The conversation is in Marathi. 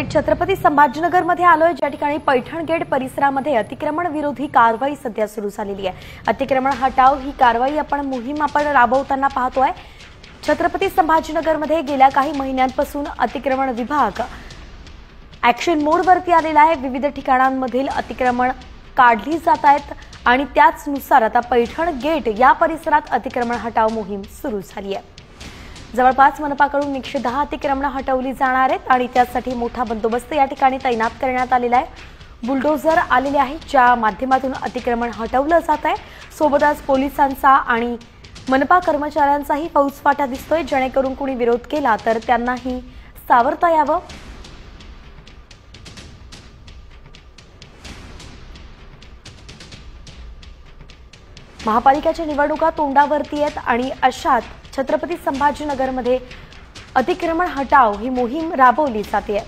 छत्रपती संभाजीनगरमध्ये आलोय, ज्या ठिकाणी पैठण गेट परिसरामध्ये अतिक्रमण विरोधी कारवाई सध्या सुरू झालेली आहे। अतिक्रमण हटाव ही कारवाई मोहीम राबवताना पाहतोय। छत्रपती संभाजीनगरमध्ये गेल्या काही महिन्यांपासून अतिक्रमण विभाग ऍक्शन मोडवरती आलेला आहे। विविध ठिकाणांमधील अतिक्रमण काढली जात आहेत आणि त्याचनुसार आता पैठण गेट या परिसरात अतिक्रमण हटाव मोहीम सुरू झाली आहे। जवळपास मनपाकडून 110 अतिक्रमण हटवली जाणार आहेत आणि त्यासाठी मोठा बंदोबस्त या ठिकाणी तैनात करण्यात आलेला आहे। बुलडोझर आलेले आहे, ज्या माध्यमातून अतिक्रमण हटवलं जात आहे। सोबतच पोलिसांचा आणि मनपा कर्मचाऱ्यांचाही फौजफाटा दिसतोय, जेणेकरून कुणी विरोध केला तर त्यांनाही सावरता यावं। महापालिकेच्या निवडणुका तोंडावरती आहेत आणि अशात छत्रपती संभाजीनगरमध्ये अतिक्रमण हटाव ही मोहीम राबवली जाते।